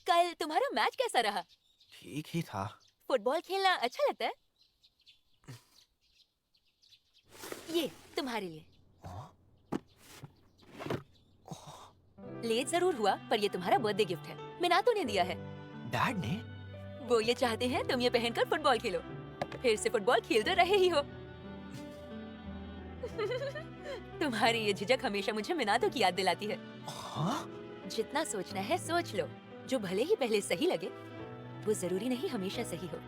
कल तुम्हारा मैच कैसा रहा? ठीक ही था। फुटबॉल खेलना अच्छा लगता है? ये तुम्हारे लिए। लेट जरूर हुआ, पर ये तुम्हारा बर्थडे गिफ्ट है। मिनातो ने दिया है। डैड ने? वो ये चाहते हैं तुम ये पहनकर फुटबॉल खेलो। फिर से फुटबॉल खेलते रहे ही हो। तुम्हारी ये झिझक हमेशा मुझे मिनातो की याद दिलाती है। हाँ? जितना सोचना है सोच लो। जो भले ही पहले सही लगे, वो जरूरी नहीं हमेशा सही हो।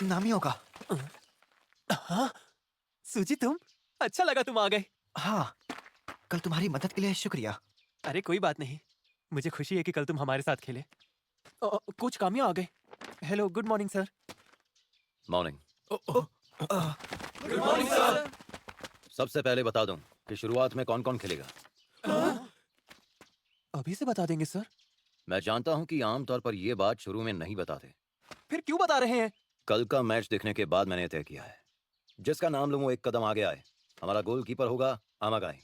नामियों का। हाँ? सूजी तुम? अच्छा लगा तुम आ गए। हाँ, कल तुम्हारी मदद के लिए शुक्रिया। अरे कोई बात नहीं। मुझे खुशी है कि कल तुम हमारे साथ खेले। कोच कामिया आ गए। Hello, good morning sir. Morning. Good morning sir. सबसे पहले बता दूं कि शुरुआत में कौन कौन खेलेगा। अभी से बता देंगे सर? मैं जानता हूं कि आमतौर पर ये बात शुरू में नहीं बताते। फिर क्यों बता रहे हैं? कल का मैच देखने के बाद मैंने तय किया है, जिसका नाम लूं वो एक कदम आगे आए। हमारा गोलकीपर होगा Amagai.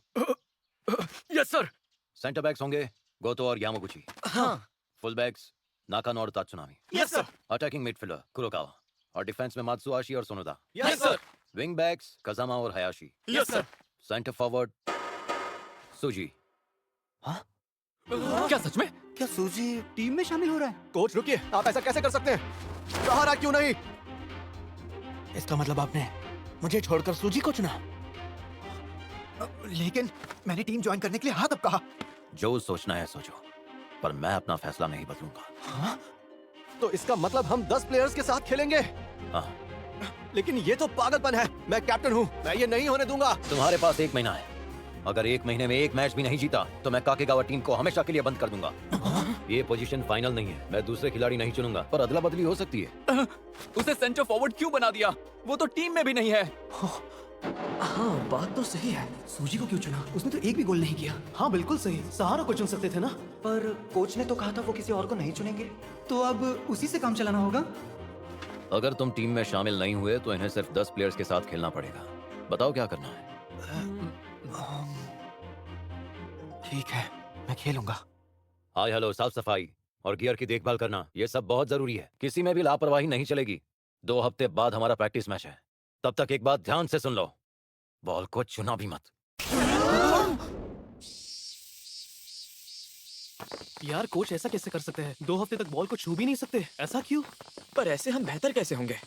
Yes sir. Centre backs होंगे गोतो और यामागुची। हाँ। फुल बैक्स नाकानो और Tatsunami. Yes sir. Attacking midfielder Kurokawa और डिफेंस में मात्सुआशी और Sonoda. Yes sir. Wing backs Kazama और Hayashi. Yes sir. Centre forward Tsuji. हाँ? क्या सच में? क्या सूजी टीम में शामिल हो रहा है? कोच रुकिए, आप ऐसा कैसे कर सकते हैं? सहारा क्यों नहीं? इसका मतलब आपने मुझे छोड़कर सूजी को चुना? लेकिन मैंने टीम ज्वाइन करने के लिए हाँ कब कहा? जो सोचना है सोचो, पर मैं अपना फैसला नहीं बदलूंगा। हाँ? तो इसका मतलब हम 10 प्लेयर्स के साथ खेलेंगे? हाँ। लेकिन ये तो पागलपन है। मैं कैप्टन हूँ, मैं ये नहीं होने दूंगा। तुम्हारे पास 1 महीना है। अगर 1 महीने में एक मैच भी नहीं जीता तो मैं काकेगावा टीम को हमेशा के लिए बंद कर दूंगा। ये पोजीशन फाइनल नहीं है। मैं दूसरे खिलाड़ी नहीं चुनूंगा, पर अदला बदली हो सकती है। उसे सेंटर फॉरवर्ड क्यों बना दिया? वो तो टीम में भी नहीं है। हाँ, बात तो सही है। सूजी को क्यों चुना? उसने तो एक भी गोल नहीं किया। हाँ बिल्कुल सही, सहारा को चुन सकते थे ना। पर कोच ने तो कहा था वो किसी और को नहीं चुनेंगे, तो अब उसी से काम चलाना होगा। अगर तुम टीम में शामिल नहीं हुए तो इन्हें सिर्फ 10 प्लेयर्स के साथ खेलना पड़ेगा। बताओ क्या करना है। ठीक है, मैं खेलूंगा। हाय हेलो, साफ सफाई और गियर की देखभाल करना, ये सब बहुत जरूरी है। किसी में भी लापरवाही नहीं चलेगी। 2 हफ्ते बाद हमारा प्रैक्टिस मैच है। तब तक एक बात ध्यान से सुन लो, बॉल को चुना भी मत। यार कोच ऐसा कैसे कर सकते हैं? 2 हफ्ते तक बॉल को छू भी नहीं सकते, ऐसा क्यों? पर ऐसे हम बेहतर कैसे होंगे?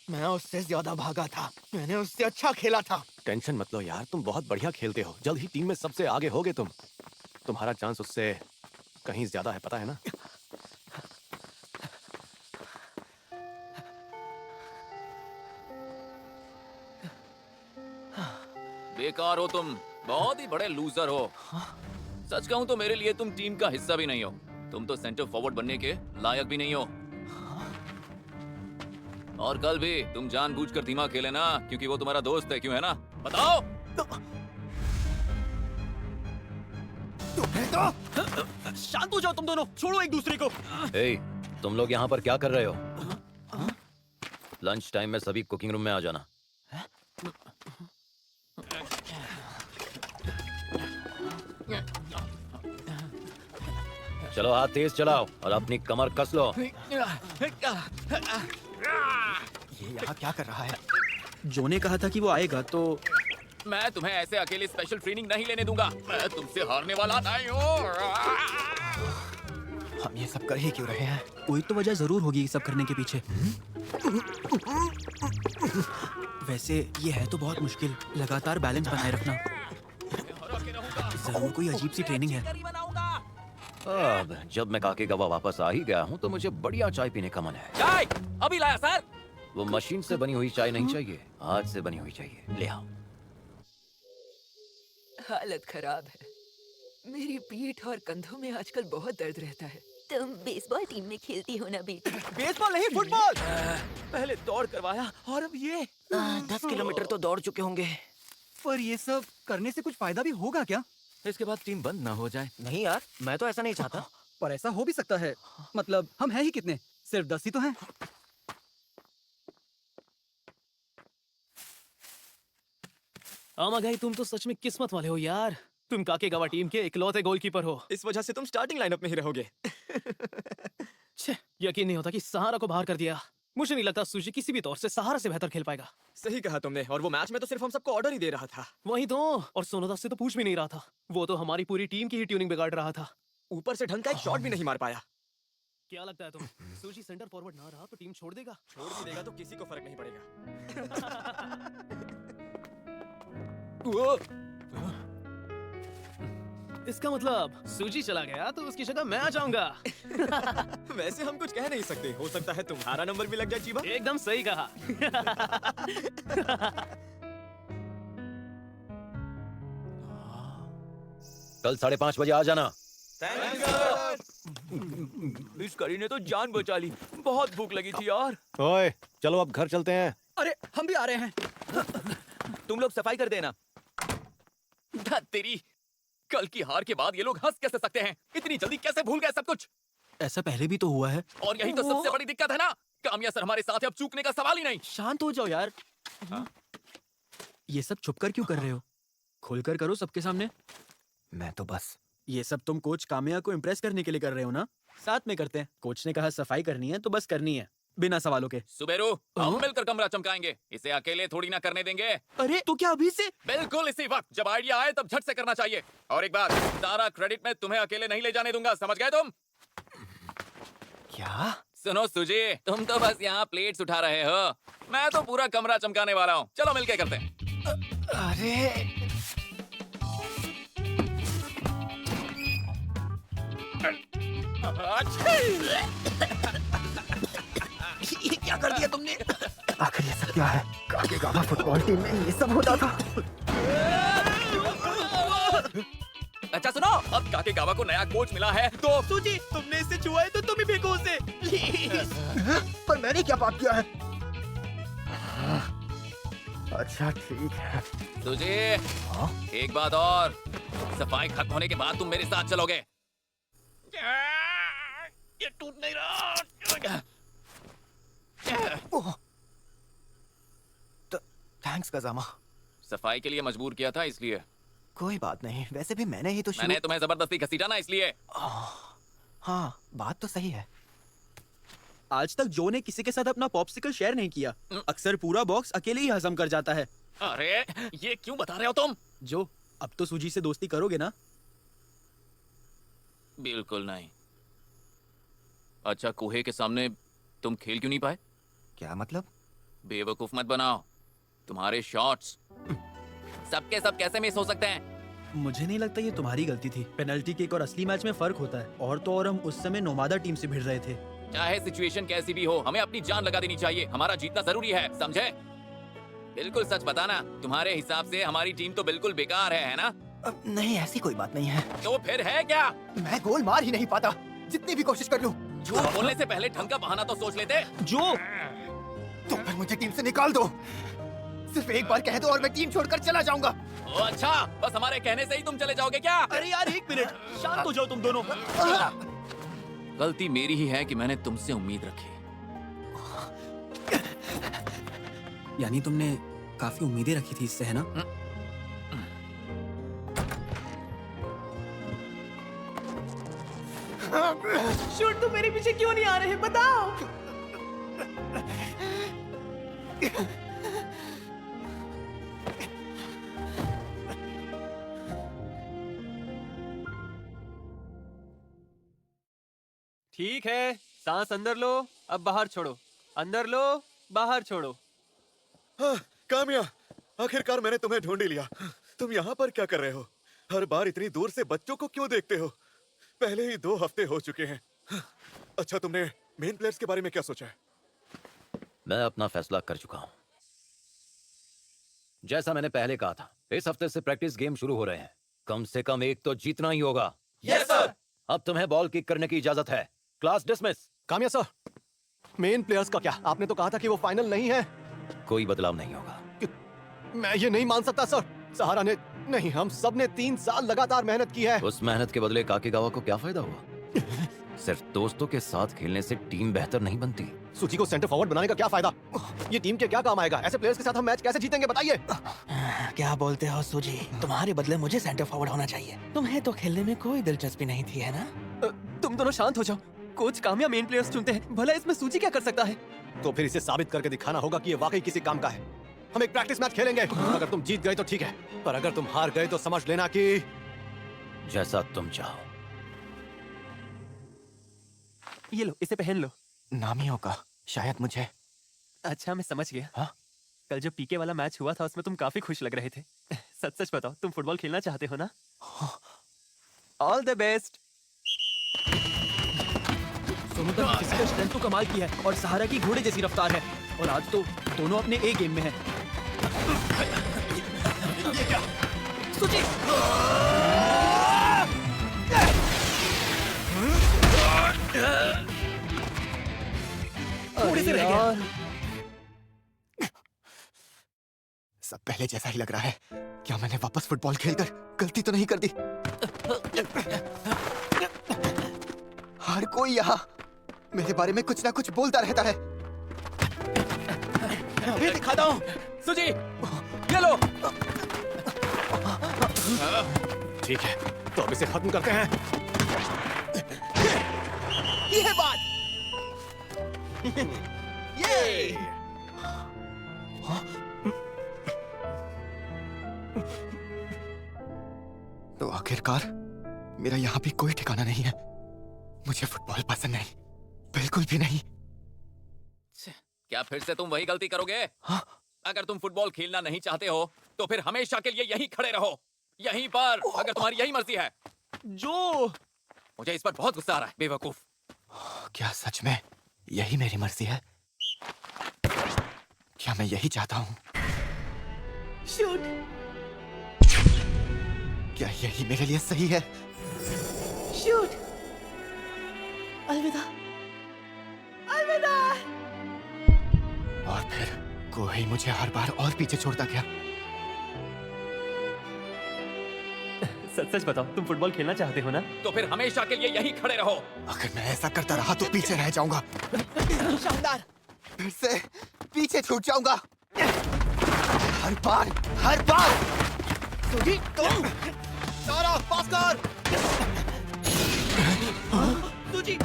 मैं उससे ज्यादा भागा था, मैंने उससे अच्छा खेला था। टेंशन मत लो यार, तुम बहुत बढ़िया खेलते हो। जल्द ही टीम में सबसे आगे होगे तुम। तुम्हारा चांस उससे कहीं ज्यादा है, पता है ना? बेकार हो तुम, बहुत ही बड़े लूजर हो। सच कहूं तो मेरे लिए तुम टीम का हिस्सा भी नहीं हो। तुम तो सेंटर फॉरवर्ड बनने के लायक भी नहीं हो। और कल भी तुम जानबूझकर धीमा खेले ना, क्योंकि वो तुम्हारा दोस्त है, क्यों है ना? बताओ। शांत हो जाओ तुम दोनों, छोड़ो एक दूसरे को। ए, तुम लोग यहाँ पर क्या कर रहे हो? लंच टाइम में सभी कुकिंग रूम में आ जाना। चलो हाथ तेज चलाओ और अपनी कमर कस लो। ये यहाँ क्या कर रहा है? जो ने कहा था कि वो आएगा तो मैं तुम्हें ऐसे अकेले स्पेशल ट्रेनिंग नहीं लेने दूंगा। मैं तुमसे हारने वाला नहीं हूँ। हम ये सब कर ही क्यों रहे हैं? कोई तो वजह जरूर होगी ये सब करने के पीछे। वैसे ये है तो बहुत मुश्किल, लगातार बैलेंस बनाए रखना। जरूर कोई अजीब सी ट्रेनिंग है। अब जब मैं काके गवा वापस आ ही गया हूँ तो मुझे बढ़िया चाय पीने का मन है। चाय अभी लाया सर। वो मशीन से बनी हुई चाय नहीं चाहिए, हाथ से बनी हुई चाहिए। ले आओ। हालत खराब है। मेरी पीठ और कंधों में आजकल बहुत दर्द रहता है। तुम बेसबॉल टीम में खेलती हो ना बेटी? बेसबॉल नहीं, फुटबॉल। पहले दौड़ करवाया और अब ये 10 किलोमीटर तो दौड़ चुके होंगे। पर ये सब करने से कुछ फायदा भी होगा क्या? इसके बाद टीम बंद ना हो जाए। नहीं यार, मैं तो ऐसा नहीं चाहता। पर ऐसा हो भी सकता है। मतलब हम हैं ही कितने? सिर्फ 10 ही तो हैं। आमा गई, तुम तो सच में किस्मत वाले हो यार। तुम काके गवा टीम के इकलौते गोलकीपर हो। इस वजह से तुम स्टार्टिंग लाइनअप में ही रहोगे। छे, यकीन नहीं होता कि सहारा को बाहर कर दिया। मुझे नहीं लगता सुजी किसी भी तौर से सहारा से बेहतर खेल पाएगा। सही कहा तुमने। और वो मैच में तो सिर्फ हम सबको ऑर्डर ही दे रहा था। वही तो। और सोनोदा से तो पूछ भी नहीं रहा था। वो तो हमारी पूरी टीम की ही ट्यूनिंग बिगाड़ रहा था। ऊपर से ढंग का एक शॉट भी नहीं मार पाया। क्या लगता है तुम, सुजी सेंटर फॉरवर्ड ना रहा तो टीम छोड़ देगा? छोड़ भी देगा तो किसी को फर्क नहीं पड़ेगा। इसका मतलब सुजी चला गया तो उसकी जगह मैं आ जाऊंगा। वैसे हम कुछ कह नहीं सकते। हो सकता है तुम्हारा नंबर भी लग जाए चीबा। एकदम सही कहा। कल 5:30 बजे आ जाना। इस करी ने तो जान बचा ली। बहुत भूख लगी थी यार। ओए, चलो अब घर चलते हैं। अरे हम भी आ रहे हैं। तुम लोग सफाई कर देना। धत तेरी, कल की हार के बाद ये लोग हंस कैसे सकते हैं? इतनी जल्दी कैसे भूल गए सब कुछ? ऐसा पहले भी तो हुआ है। और यही तो सबसे बड़ी दिक्कत है ना। कामिया सर हमारे साथ है, अब चूकने का सवाल ही नहीं। शांत हो जाओ यार। ये सब छुपकर क्यों कर रहे हो? खुलकर करो सबके सामने। मैं तो बस ये सब तुम कोच कामिया को इम्प्रेस करने के लिए कर रहे हो ना? साथ में करते हैं। कोच ने कहा सफाई करनी है तो बस करनी है, बिना सवालों के। सुबेरू, हम मिलकर कमरा चमकाएंगे। इसे अकेले थोड़ी ना करने देंगे। अरे तो क्या अभी से? बिल्कुल इसी वक्त। जब आइडिया आए तब झट से करना चाहिए। और एक बात, सारा क्रेडिट मैं तुम्हें अकेले नहीं ले जाने दूंगा, समझ गए तुम? क्या? सुनो सुजी, तुम तो बस यहाँ प्लेट्स उठा रहे हो। मैं तो पूरा कमरा चमकाने वाला हूँ। चलो मिलके करते हैं। अरे ये क्या कर दिया तुमने? आखिर ये सब क्या है? काके गावा फुटबॉल टीम में ये सब होता था। अच्छा सुनो, अब काके गावा को नया कोच मिला है तो सुजी, तुमने इसे छुआ है तो तुम ही फेंको उसे। पर मैंने क्या पाप किया है? अच्छा ठीक है। सुजी, एक बात और, सफाई खत्म होने के बाद तुम मेरे साथ चलोगे। ये टूट नहीं रहा। थैंक्स कजामा। सफाई के लिए मजबूर किया था इसलिए। कोई बात नहीं, वैसे भी मैंने ही तो मैंने तुम्हें जबरदस्ती घसीटा ना इसलिए। हाँ, बात तो सही है। आज तक जो ने किसी के साथ अपना पॉप्सिकल शेयर नहीं किया। अक्सर पूरा बॉक्स अकेले ही हजम कर जाता है। अरे ये क्यों बता रहे हो तुम? जो अब तो सुजी से दोस्ती करोगे ना? बिल्कुल नहीं। अच्छा, कुहे के सामने तुम खेल क्यों नहीं पाए? क्या मतलब? बेवकूफ मत बनाओ। तुम्हारे शॉट्स सबके सब कैसे मिस हो सकते हैं? मुझे नहीं लगता ये तुम्हारी गलती थी। पेनल्टी किक और असली मैच में फर्क होता है। और तो और हम उस समय नोमादा टीम से भिड़ रहे थे। चाहे सिचुएशन कैसी भी हो, हमें अपनी जान लगा देनी चाहिए। हमारा जीतना जरूरी है, समझे? बिल्कुल सच बताना, तुम्हारे हिसाब से हमारी टीम तो बिल्कुल बेकार है ना? नहीं, ऐसी कोई बात नहीं है। तो फिर है क्या? मैं गोल मार ही नहीं पाता, जितनी भी कोशिश कर लूं। झूठ बोलने से पहले ढंग का बहाना तो सोच लेते। जो तो फिर मुझे टीम से निकाल दो। सिर्फ एक बार कह दो और मैं टीम छोड़कर चला जाऊंगा। ओ अच्छा, बस हमारे कहने से ही तुम चले जाओगे क्या? अरे यार एक मिनट, शांत हो जाओ तुम दोनों। गलती मेरी ही है कि मैंने तुमसे उम्मीद रखी। यानी तुमने काफी उम्मीदें रखी थी इससे, है ना? शूट तुम मेरे पीछे क्यों नहीं आ रहे बताओ। ठीक है, सांस अंदर लो, अब बाहर छोड़ो। अंदर लो, बाहर छोड़ो। हाँ, कामया, आखिरकार मैंने तुम्हें ढूंढ ही लिया। तुम यहाँ पर क्या कर रहे हो? हर बार इतनी दूर से बच्चों को क्यों देखते हो? पहले ही 2 हफ्ते हो चुके हैं। अच्छा, तुमने मेन प्लेयर्स के बारे में क्या सोचा है? मैं अपना फैसला कर चुका हूं। जैसा मैंने पहले कहा था, इस हफ्ते से प्रैक्टिस गेम शुरू हो रहे हैं। कम से कम एक तो जीतना ही होगा। Yes sir. अब तुम्हें बॉल किक करने की इजाजत है। Class dismiss. कामया सर, मेन प्लेयर्स का क्या? आपने तो कहा था कि वो फाइनल नहीं है। कोई बदलाव नहीं होगा। मैं ये नहीं मान सकता सर। सहारा ने नहीं, हम सब ने 3 साल लगातार मेहनत की है। उस मेहनत के बदले काकेगावा को क्या फायदा हुआ? सिर्फ दोस्तों के साथ खेलने से टीम बेहतर नहीं बनती। सूची को सेंटर फॉरवर्ड बनाने का क्या फायदा? ये टीम के क्या काम आएगा? ऐसे प्लेयर्स के साथ हम मैच कैसे जीतेंगे बताइए? क्या बोलते हो सूजी? तुम्हारे बदले मुझे सेंटर फॉरवर्ड होना चाहिए। तुम्हें तो खेलने में कोई दिलचस्पी नहीं थी, है ना? तुम दोनों शांत हो जाओ। कोच कामया मेन प्लेयर्स चुनते हैं, भला इसमें सूजी क्या कर सकता है? तो फिर इसे साबित करके दिखाना होगा कि ये वाकई किसी काम का है। हम एक प्रैक्टिस मैच खेलेंगे। अगर तुम जीत गए तो ठीक है, पर अगर तुम हार गए तो समझ लेना कि जैसा तुम चाहो। ये लो, इसे पहन लो। नामियों का शायद मुझे। अच्छा, मैं समझ गया। हाँ? कल जो पीके वाला मैच हुआ था उसमें तुम काफी खुश लग रहे थे। सच सच बताओ, तुम फुटबॉल खेलना चाहते हो ना? All the best. सोनू का फिजिकल स्ट्रेंथ तो कमाल की है और सहारा की घोड़े जैसी रफ्तार है, और आज तो दोनों अपने ए गेम में हैं। सूची! थोड़े से रह गया। सब पहले जैसा ही लग रहा है। क्या मैंने वापस फुटबॉल खेलकर गलती तो नहीं कर दी? हर कोई यहाँ मेरे बारे में कुछ ना कुछ बोलता रहता है। अभी दिखाता हूँ। सूजी, ये लो। ठीक है, तो अब इसे खत्म करते हैं। ये है बात। ये तो आखिरकार मेरा यहाँ भी कोई ठिकाना नहीं है। मुझे फुटबॉल पसंद नहीं, बिल्कुल भी नहीं। क्या फिर से तुम वही गलती करोगे? हाँ? अगर तुम फुटबॉल खेलना नहीं चाहते हो तो फिर हमेशा के लिए यहीं खड़े रहो, यहीं पर, अगर तुम्हारी यही मर्जी है। जो मुझे इस पर बहुत गुस्सा आ रहा है, बेवकूफ। क्या सच में यही मेरी मर्जी है? क्या मैं यही चाहता हूँ? शूट। क्या यही मेरे लिए सही है? शूट। अलविदा। अलविदा। और फिर कोई मुझे हर बार और पीछे छोड़ता गया। सच सच बताओ, तुम फुटबॉल खेलना चाहते हो ना? तो फिर हमेशा के लिए यहीं खड़े रहो। अगर मैं ऐसा करता रहा तो पीछे रह जाऊंगा। शानदार। फिर से पीछे छूट जाऊंगा। हर बार, हर बार। सूजी, तुम। सारा पास कर। सूजी।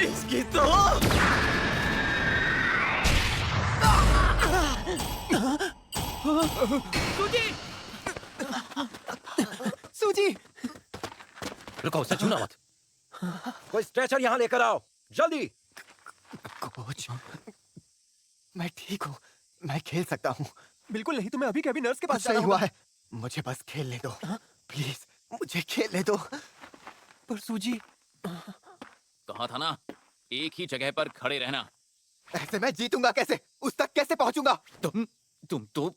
इसकी तो सूजी। सूजी। रुको, उसे छूना मत। कोई स्ट्रेचर यहाँ लेकर आओ, जल्दी। कोच, मैं ठीक हूँ, मैं खेल सकता हूँ। बिल्कुल नहीं, तुम्हें अभी के अभी नर्स के पास सही जाना हुआ होगा। है। मुझे बस खेलने दो, प्लीज, मुझे खेलने दो। पर सूजी, कहा था ना, एक ही जगह पर खड़े रहना। ऐसे मैं जीतूंगा कैसे? उस तक कैसे पहुंचूंगा? तुम तो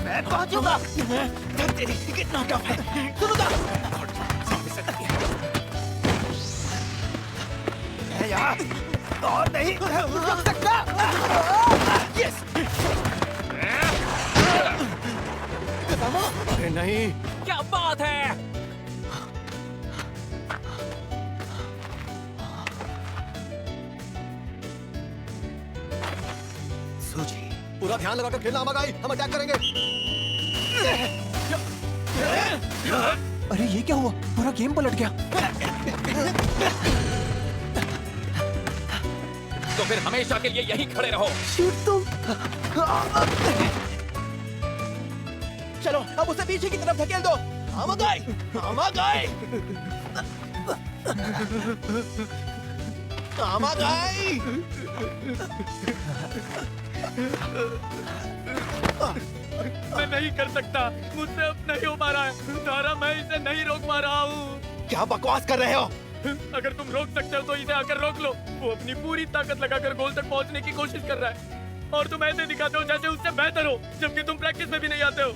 मैं पहुंचूंगा। तेरी कितना टफ है। सुनूंगा। मैं यहाँ और नहीं रुक सकता। यस। अरे नहीं, क्या बात है? पूरा ध्यान लगाकर खेलना अमागाई, हम अटैक करेंगे। अरे ये क्या हुआ? पूरा गेम पलट गया। तो फिर हमेशा के लिए यहीं खड़े रहो। शूट तुम। चलो अब उसे पीछे की तरफ धकेल दो। अमागाई, अमागाई, अमागाई। मैं नहीं कर सकता, मुझसे अब नहीं हो पा रहा है। तारा, मैं इसे नहीं रोक पा रहा हूँ। क्या बकवास कर रहे हो? अगर तुम रोक सकते हो तो इसे आकर रोक लो। वो अपनी पूरी ताकत लगाकर गोल तक पहुंचने की कोशिश कर रहा है और तुम ऐसे दिखाते हो जैसे उससे बेहतर हो, जबकि तुम प्रैक्टिस में भी नहीं आते हो।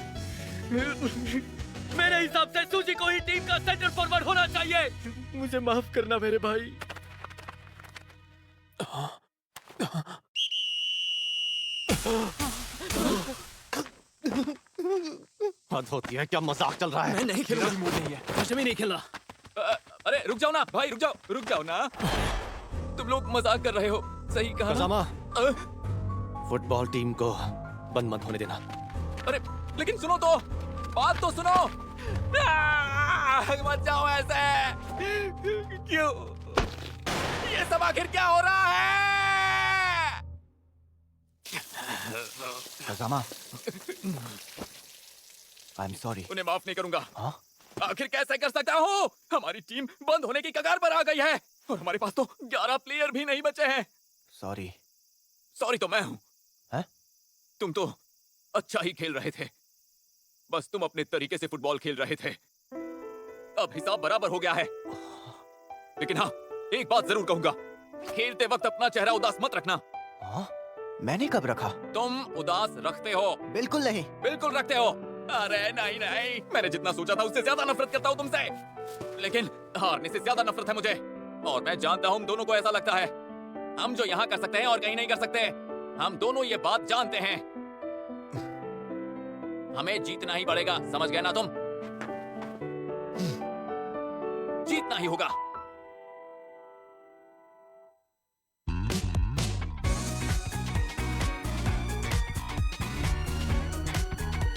मेरे हिसाब से सूजी को ही टीम का सेंटर फॉरवर्ड होना चाहिए। मुझे माफ करना मेरे भाई। हद होती है, क्या मजाक चल रहा है? मैं नहीं खेल रहा, मूड नहीं है, मुझे भी नहीं खेलना। अरे रुक जाओ ना भाई, रुक जाओ ना। तुम लोग मजाक कर रहे हो, सही कहा ना? खजामा, फुटबॉल टीम को बंद मत होने देना। अरे लेकिन सुनो तो, बात तो सुनो। मत जाओ ऐसे। क्यों? ये सब आखिर क्या हो रहा है? खजामा, आई एम सॉरी। उन्हें माफ नहीं करूंगा। हाँ? आखिर कैसे कर सकता हूँ? हमारी टीम बंद होने की कगार पर आ गई है और हमारे पास तो 11 प्लेयर भी नहीं बचे हैं। सॉरी। सॉरी तो मैं हूँ। हैं? तुम तो अच्छा ही खेल रहे थे, बस तुम अपने तरीके से फुटबॉल खेल रहे थे। अब हिसाब बराबर हो गया है। लेकिन हाँ, एक बात जरूर कहूंगा, खेलते वक्त अपना चेहरा उदास मत रखना। हाँ? मैंने कब रखा? तुम उदास रखते हो। बिल्कुल नहीं। बिल्कुल रखते हो। अरे नहीं नहीं, मैंने जितना सोचा था उससे ज्यादा नफरत करता हूँ तुमसे। लेकिन हारने से ज्यादा नफरत है मुझे, और मैं जानता हूँ हम दोनों को ऐसा लगता है। हम जो यहाँ कर सकते हैं और कहीं नहीं कर सकते, हम दोनों ये बात जानते हैं। हमें जीतना ही पड़ेगा, समझ गए ना तुम? जीतना ही होगा।